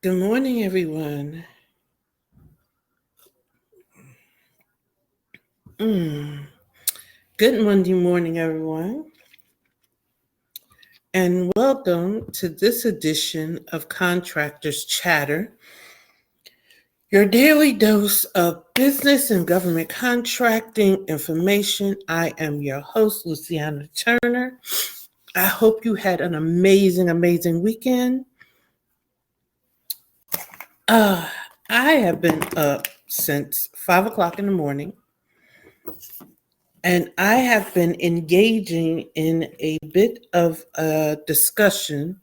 Good morning, everyone. Mm. Good Monday morning, everyone, and welcome to this edition of Contractors Chatter, your daily dose of business and government contracting information. I am your host, Luciana Turner. I hope you had an amazing weekend. Uh, I have been up since 5 o'clock in the morning. And I have been engaging in a bit of a discussion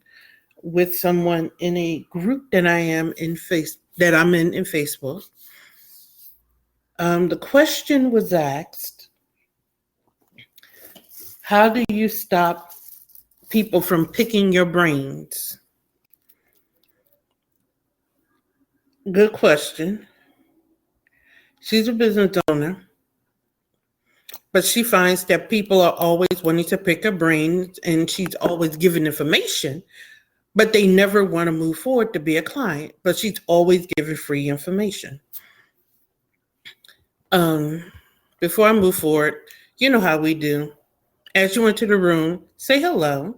with someone in a group that I'm in Facebook. The question was asked: how do you stop people from picking your brains? Good question. She's a business owner, but she finds that people are always wanting to pick her brains, and she's always giving information, but they never want to move forward to be a client. But she's always giving free information. Um, Before I move forward, you know how we do. As you enter the room, say hello.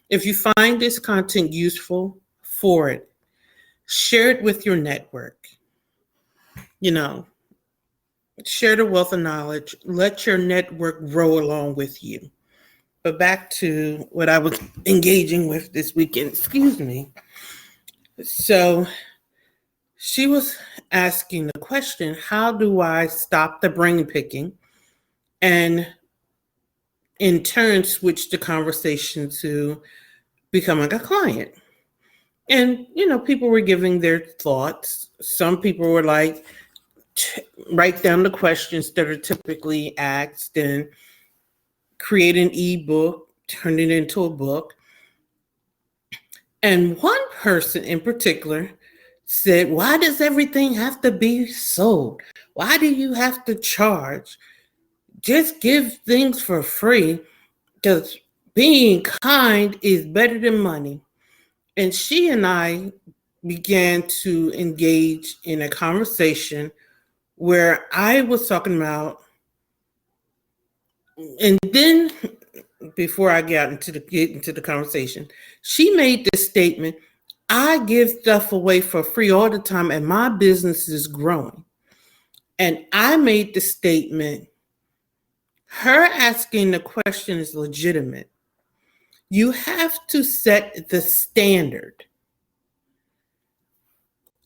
If you find this content useful, forward it. Share it with your network. You know, share the wealth of knowledge. Let your network grow along with you. But back to what I was engaging with this weekend. Excuse me. So she was asking the question, how do I stop the brain picking and in turn switch the conversation to becoming a client? And, people were giving their thoughts. Some people were like, write down the questions that are typically asked and create an ebook, turn it into a book. And one person in particular said, why does everything have to be sold? Why do you have to charge? Just give things for free, because being kind is better than money. And she and I began to engage in a conversation where I was talking about, and then before I get into the conversation, she made this statement: I give stuff away for free all the time, and my business is growing. And I made the statement: her asking the question is legitimate. You have to set the standard.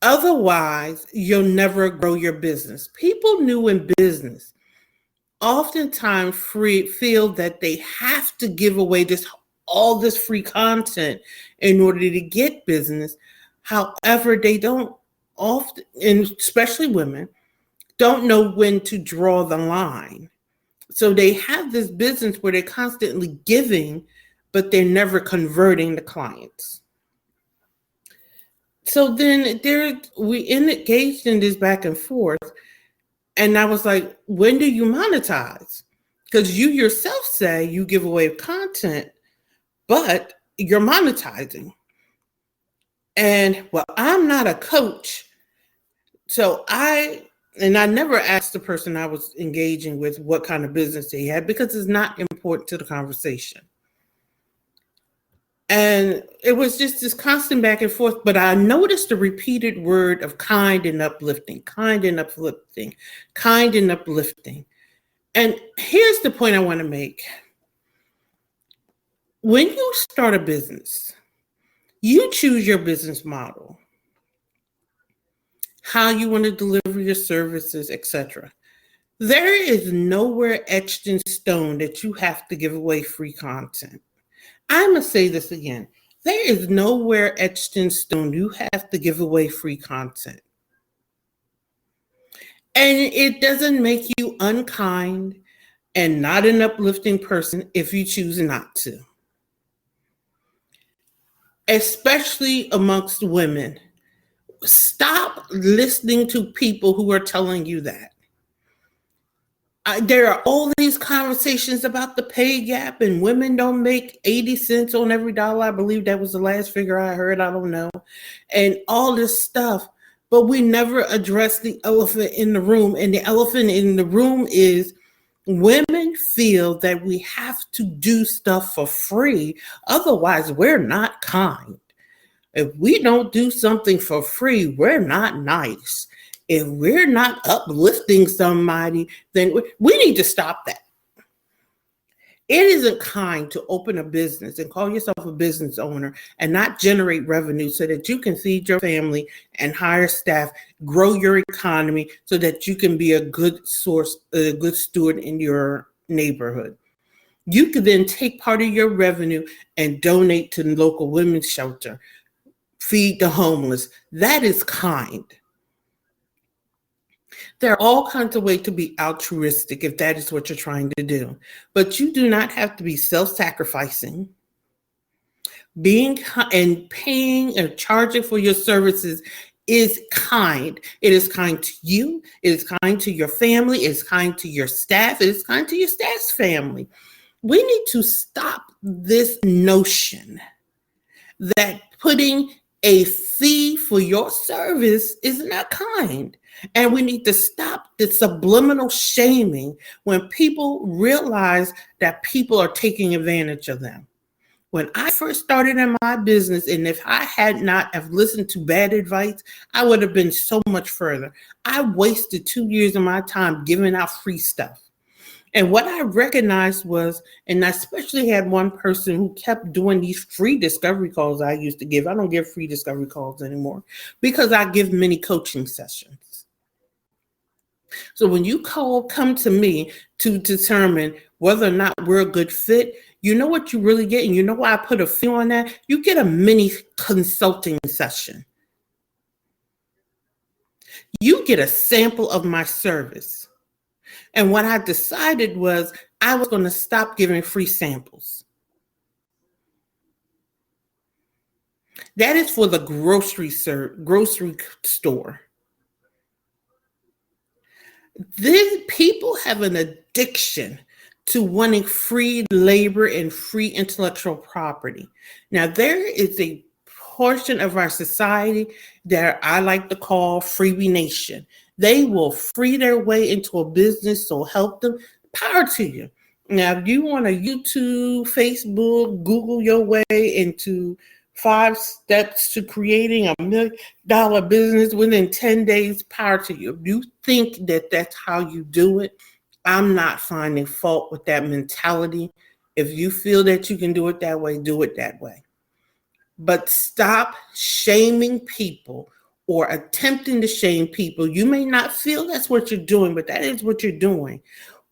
Otherwise, you'll never grow your business. People new in business oftentimes feel that they have to give away all this free content in order to get business. However, they don't often, and especially women, don't know when to draw the line. So they have this business where they're constantly giving, but they're never converting the clients. So then we engaged in this back and forth. And I was like, when do you monetize? Because you yourself say you give away content, but you're monetizing. And well, I'm not a coach. So I never asked the person I was engaging with what kind of business they had, because it's not important to the conversation. And it was just this constant back and forth. But I noticed the repeated word of kind and uplifting, kind and uplifting, kind and uplifting. And here's the point I want to make. When you start a business, you choose your business model, how you want to deliver your services, etc. There is nowhere etched in stone that you have to give away free content. I'm going to say this again. There is nowhere etched in stone you have to give away free content. And it doesn't make you unkind and not an uplifting person if you choose not to. Especially amongst women. Stop listening to people who are telling you that. There are all these conversations about the pay gap and women don't make 80 cents on every dollar. I believe that was the last figure I heard. I don't know. And all this stuff. But we never address the elephant in the room. And the elephant in the room is women feel that we have to do stuff for free. Otherwise, we're not kind. If we don't do something for free, we're not nice. If we're not uplifting somebody, then we need to stop that. It isn't kind to open a business and call yourself a business owner and not generate revenue so that you can feed your family and hire staff, grow your economy so that you can be a good source, a good steward in your neighborhood. You could then take part of your revenue and donate to the local women's shelter, feed the homeless. That is kind. There are all kinds of ways to be altruistic if that is what you're trying to do. But you do not have to be self-sacrificing. Being and paying and charging for your services is kind. It is kind to you. It is kind to your family. It is kind to your staff. It is kind to your staff's family. We need to stop this notion that putting a fee for your service is not kind. And we need to stop the subliminal shaming when people realize that people are taking advantage of them. When I first started in my business, and if I had not have listened to bad advice, I would have been so much further. I wasted 2 years of my time giving out free stuff. And what I recognized was, and I especially had one person who kept doing these free discovery calls I used to give. I don't give free discovery calls anymore because I give mini coaching sessions. So when you come to me to determine whether or not we're a good fit, you know what you really get? And you know why I put a fee on that? You get a mini consulting session. You get a sample of my service. And what I decided was I was going to stop giving free samples. That is for the grocery store. These people have an addiction to wanting free labor and free intellectual property. Now, there is a portion of our society that I like to call freebie nation. They will free their way into a business, so help them. Power to you. Now, if you want to YouTube, Facebook, Google your way into 5 steps to creating $1 million business within 10 days, power to you. If you think that that's how you do it, I'm not finding fault with that mentality. If you feel that you can do it that way, do it that way. But stop shaming people or attempting to shame people. You may not feel that's what you're doing, but that is what you're doing.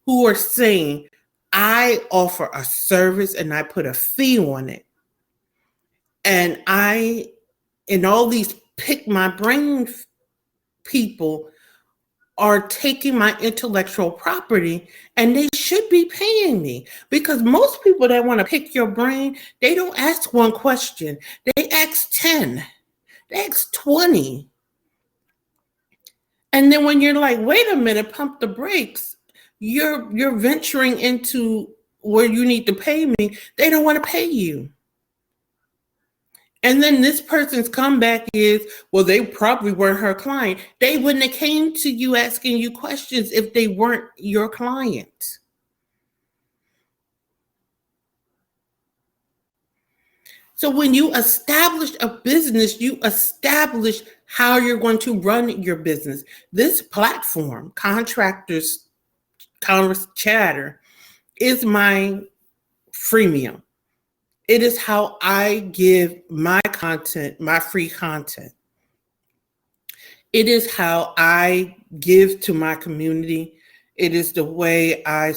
Who are saying, I offer a service and I put a fee on it. And all these pick my brain people are taking my intellectual property and they should be paying me, because most people that want to pick your brain, they don't ask one question. They ask 10, they ask 20. And then when you're like, wait a minute, pump the brakes, you're venturing into where you need to pay me. They don't want to pay you. And then this person's comeback is, well, they probably weren't her client. They wouldn't have came to you asking you questions if they weren't your client. So when you establish a business, you establish how you're going to run your business. This platform, Contractors Converse Chatter, is my freemium. It is how I give my content, my free content. It is how I give to my community. It is the way I,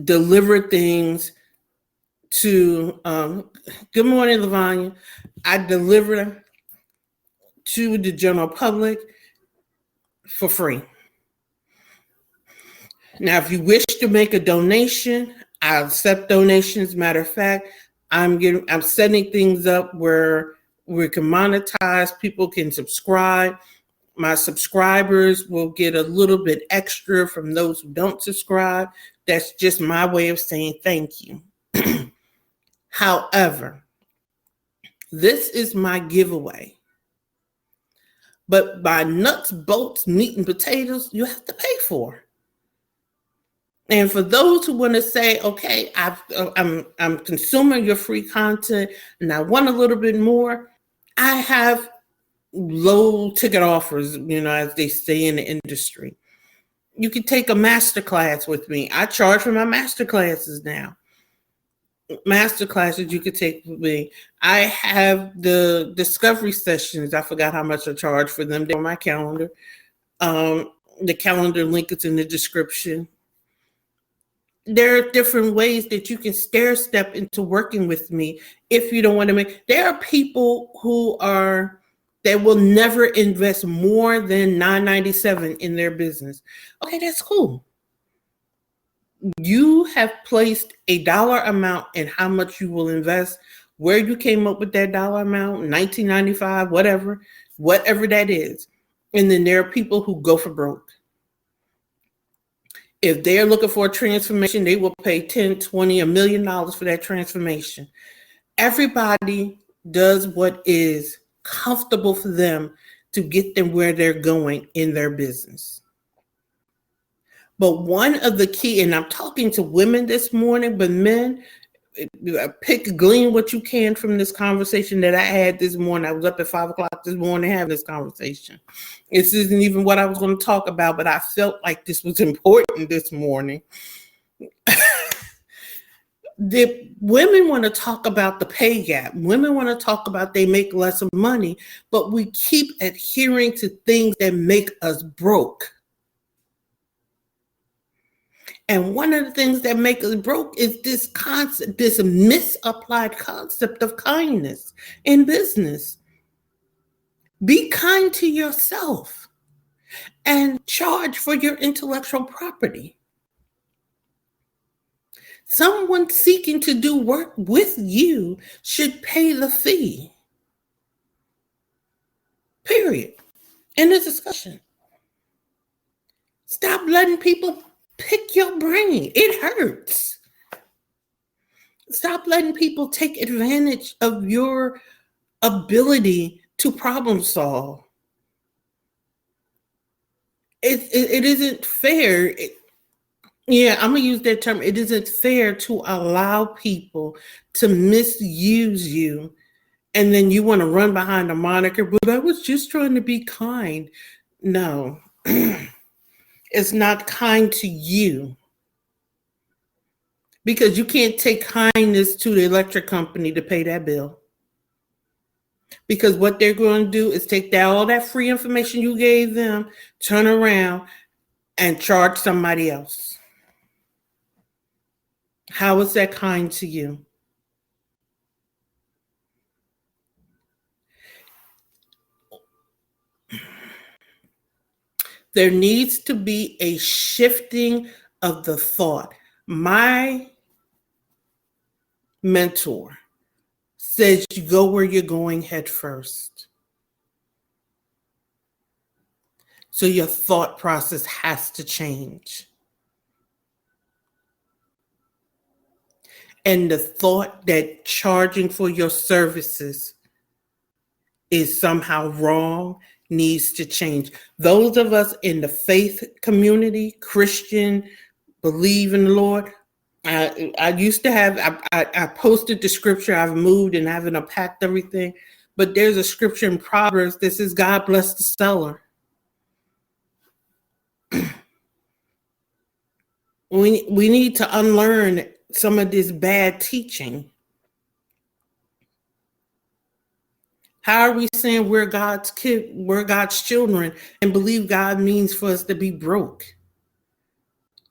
deliver things to, good morning, Lavanya. I deliver them to the general public for free. Now, if you wish to make a donation, I accept donations. Matter of fact, I'm setting things up where we can monetize. People can subscribe. My subscribers will get a little bit extra from those who don't subscribe. That's just my way of saying thank you. However, this is my giveaway. But by nuts, bolts, meat, and potatoes, you have to pay for. And for those who want to say, okay, I'm consuming your free content and I want a little bit more, I have low ticket offers, as they say in the industry. You can take a master class with me. I charge for my master classes now. Master classes you could take with me. I have the discovery sessions. I forgot how much I charge for them. They're on my calendar. The calendar link is in the description. There are different ways that you can stair step into working with me if you don't want to make. There are people that will never invest more than $9.97 in their business. Okay, that's cool. You have placed a dollar amount in how much you will invest, where you came up with that dollar amount, $19.95, whatever that is. And then there are people who go for broke. If they're looking for a transformation, they will pay $10, $20, $1 million for that transformation. Everybody does what is comfortable for them to get them where they're going in their business. But one of the key, and I'm talking to women this morning, but men, glean what you can from this conversation that I had this morning. I was up at 5 o'clock this morning having this conversation. This isn't even what I was going to talk about, but I felt like this was important this morning. The women want to talk about the pay gap. Women want to talk about they make less money, but we keep adhering to things that make us broke. And one of the things that make us broke is this concept, this misapplied concept of kindness in business. Be kind to yourself and charge for your intellectual property. Someone seeking to do work with you should pay the fee. Period. End of discussion. Stop letting people pick your brain. It hurts. Stop letting people take advantage of your ability to problem solve. It isn't fair. I'm going to use that term. It isn't fair to allow people to misuse you, and then you want to run behind a moniker, but I was just trying to be kind. No, it's not kind to you. Because you can't take kindness to the electric company to pay that bill. Because what they're going to do is take all that free information you gave them, turn around, and charge somebody else. How is that kind to you? There needs to be a shifting of the thought. My mentor says you go where you're going head first. So your thought process has to change. And the thought that charging for your services is somehow wrong needs to change. Those of us in the faith community, Christian, believe in the Lord, I used to have, I posted the scripture, I've moved and haven't unpacked everything, but there's a scripture in Proverbs that says, God bless the seller. We need to unlearn some of this bad teaching. How are we saying we're God's kid, we're God's children, and believe God means for us to be broke?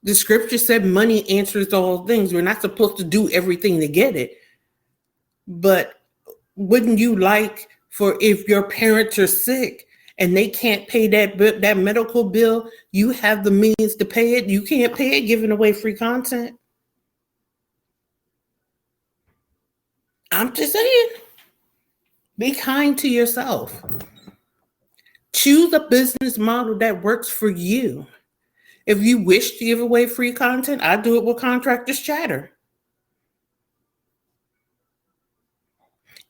The scripture said money answers all things. We're not supposed to do everything to get it. But wouldn't you like for if your parents are sick and they can't pay that medical bill, you have the means to pay it? You can't pay it giving away free content. I'm just saying, be kind to yourself. Choose a business model that works for you. If you wish to give away free content, I do it with Contractors Chatter.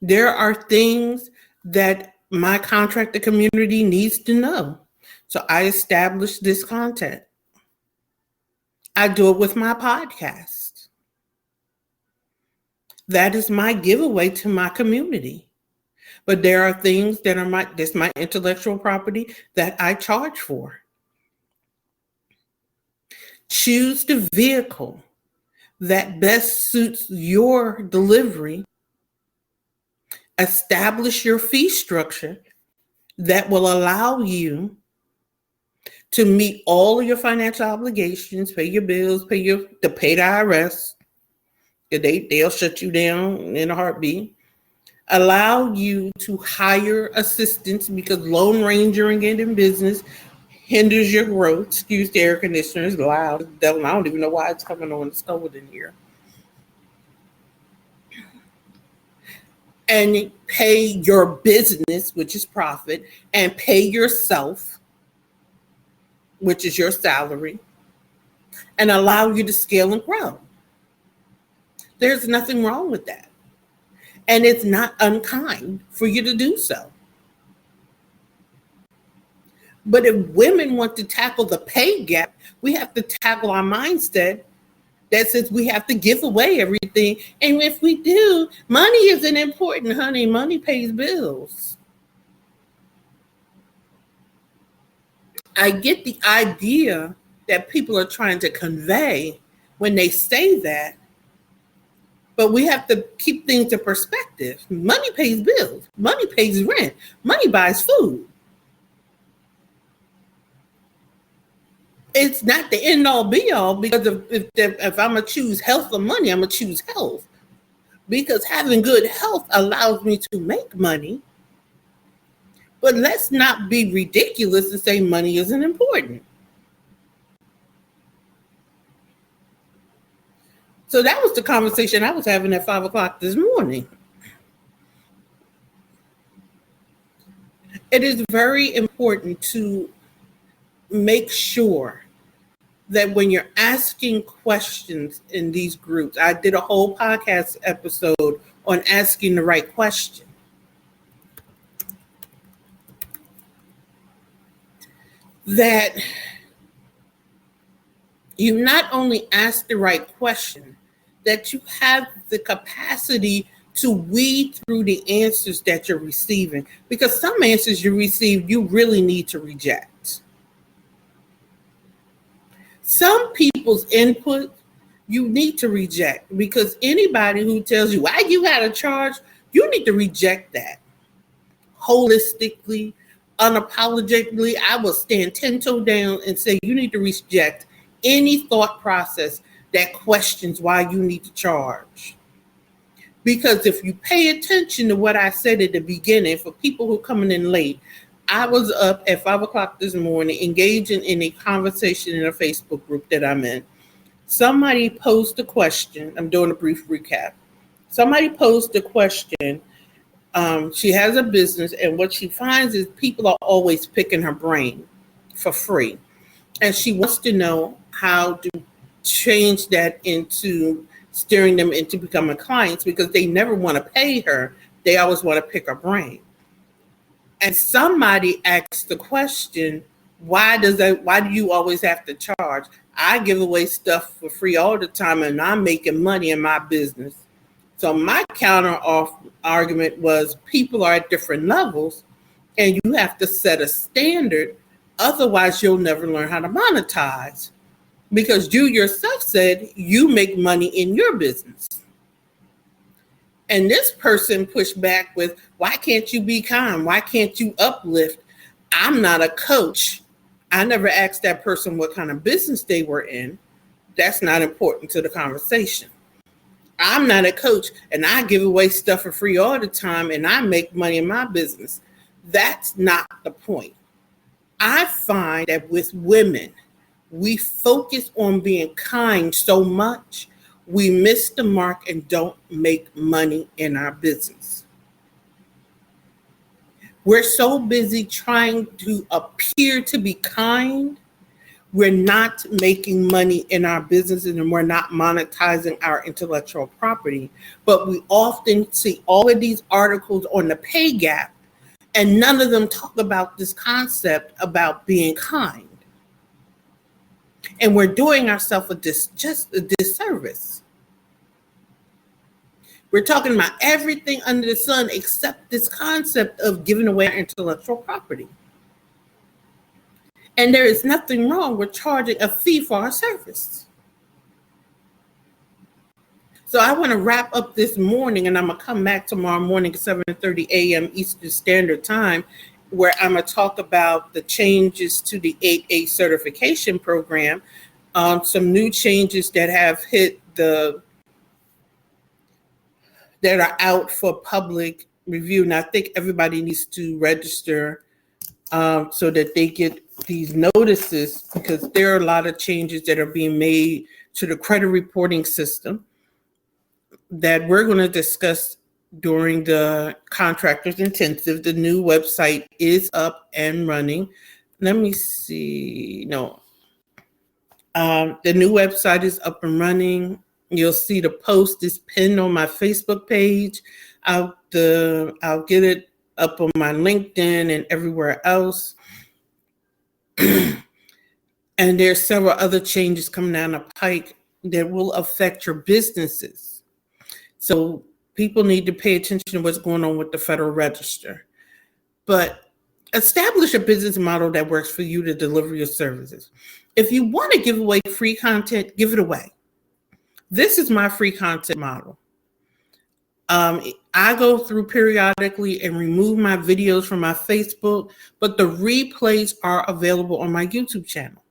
There are things that my contractor community needs to know. So I established this content. I do it with my podcast. That is my giveaway to my community. But there are things that are my intellectual property that I charge for. Choose the vehicle that best suits your delivery. Establish your fee structure that will allow you to meet all of your financial obligations, pay your bills, pay the IRS. They'll shut you down in a heartbeat. Allow you to hire assistants because Lone Rangering it in business hinders your growth. Excuse the air conditioner, it's loud. I don't even know why it's coming on. It's cold in here. And pay your business, which is profit, and pay yourself, which is your salary, and allow you to scale and grow. There's nothing wrong with that. And it's not unkind for you to do so. But if women want to tackle the pay gap, we have to tackle our mindset that says we have to give away everything. And if we do, money isn't important, honey. Money pays bills. I get the idea that people are trying to convey when they say that, but we have to keep things in perspective. Money pays bills. Money pays rent. Money buys food. It's not the end all be all, because if I'm going to choose health or money, I'm going to choose health. Because having good health allows me to make money. But let's not be ridiculous and say money isn't important. So that was the conversation I was having at 5 o'clock this morning. It is very important to make sure that when you're asking questions in these groups, I did a whole podcast episode on asking the right question. That you not only ask the right question, that you have the capacity to weed through the answers that you're receiving. Because some answers you receive, you really need to reject. Some people's input, you need to reject, because anybody who tells you why you got to charge, you need to reject that. Holistically, unapologetically, I will stand 10-toe down and say you need to reject any thought process that questions why you need to charge. Because if you pay attention to what I said at the beginning, for people who are coming in late, I was up at 5 o'clock this morning engaging in a conversation in a Facebook group that I'm in. Somebody posed a question. I'm doing a brief recap. Somebody posed a question. She has a business, and what she finds is people are always picking her brain for free. And she wants to know how to change that into steering them into becoming clients, because they never want to pay her. They always want to pick her brain. And somebody asked the question, why do you always have to charge? I give away stuff for free all the time, and I'm making money in my business. So my counter argument was, people are at different levels, and you have to set a standard. Otherwise, you'll never learn how to monetize, because you yourself said you make money in your business. And this person pushed back with, why can't you be kind? Why can't you uplift? I'm not a coach. I never asked that person what kind of business they were in. That's not important to the conversation. I'm not a coach, and I give away stuff for free all the time, and I make money in my business. That's not the point. I find that with women, we focus on being kind so much, we miss the mark and don't make money in our business. We're so busy trying to appear to be kind, we're not making money in our businesses and we're not monetizing our intellectual property. But we often see all of these articles on the pay gap, and none of them talk about this concept about being kind. And we're doing ourselves just a disservice. We're talking about everything under the sun except this concept of giving away our intellectual property. And there is nothing wrong with charging a fee for our service. So I want to wrap up this morning, and I'm going to come back tomorrow morning at 7:30 a.m. Eastern Standard Time, where I'm going to talk about the changes to the 8A certification program, some new changes that have hit that are out for public review. And I think everybody needs to register so that they get these notices, because there are a lot of changes that are being made to the credit reporting system that we're going to discuss during the contractors intensive. The new website is up and running. Let me see. No, the new website is up and running. You'll see the post is pinned on my Facebook page. I'll get it up on my LinkedIn and everywhere else. And there's several other changes coming down the pike that will affect your businesses. So people need to pay attention to what's going on with the Federal Register. But establish a business model that works for you to deliver your services. If you want to give away free content, give it away. This is my free content model. I go through periodically and remove my videos from my Facebook, but the replays are available on my YouTube channel.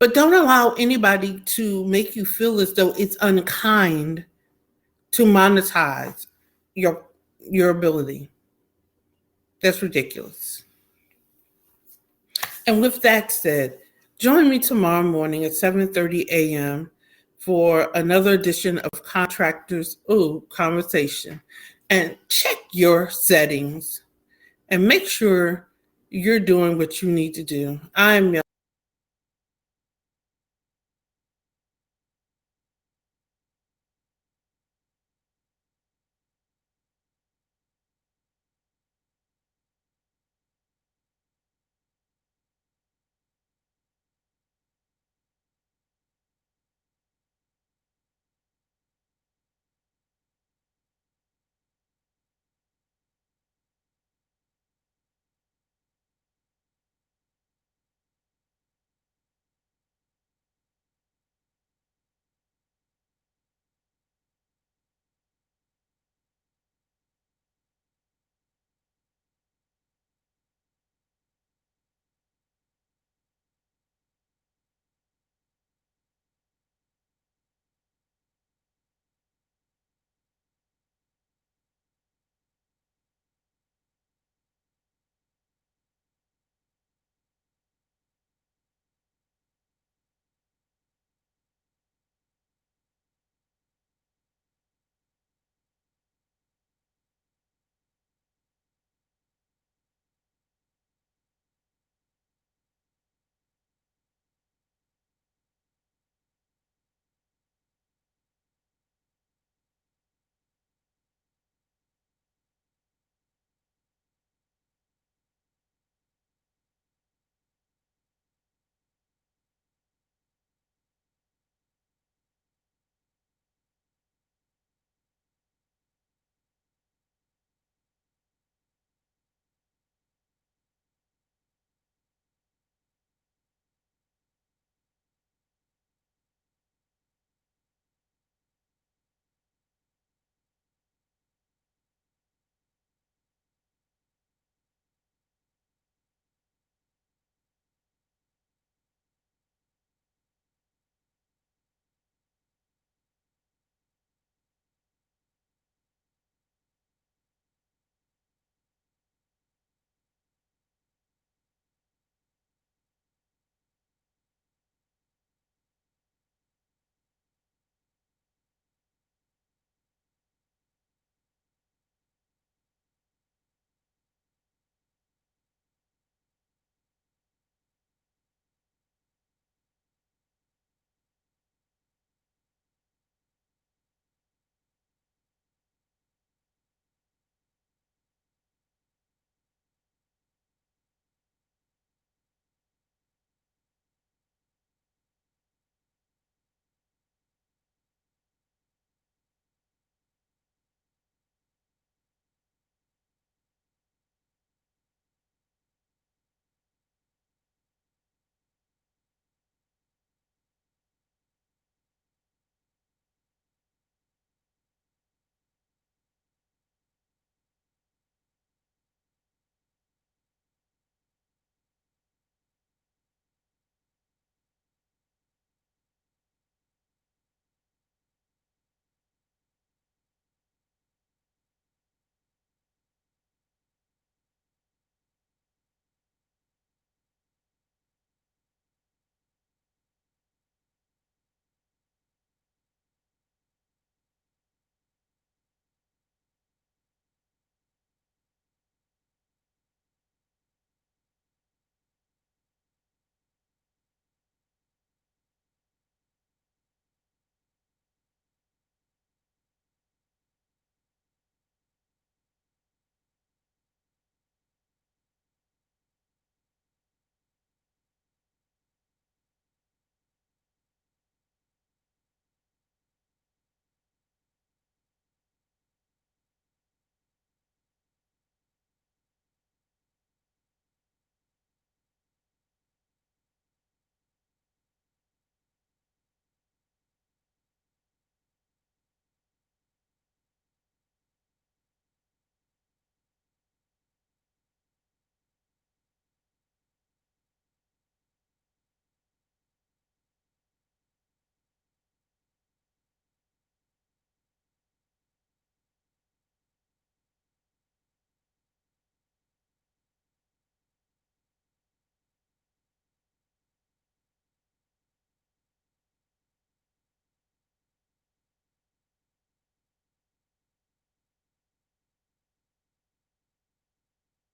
But don't allow anybody to make you feel as though it's unkind to monetize your ability. That's ridiculous. And with that said, join me tomorrow morning at 7:30 a.m. for another edition of Contractors Conversation. And check your settings and make sure you're doing what you need to do. I'm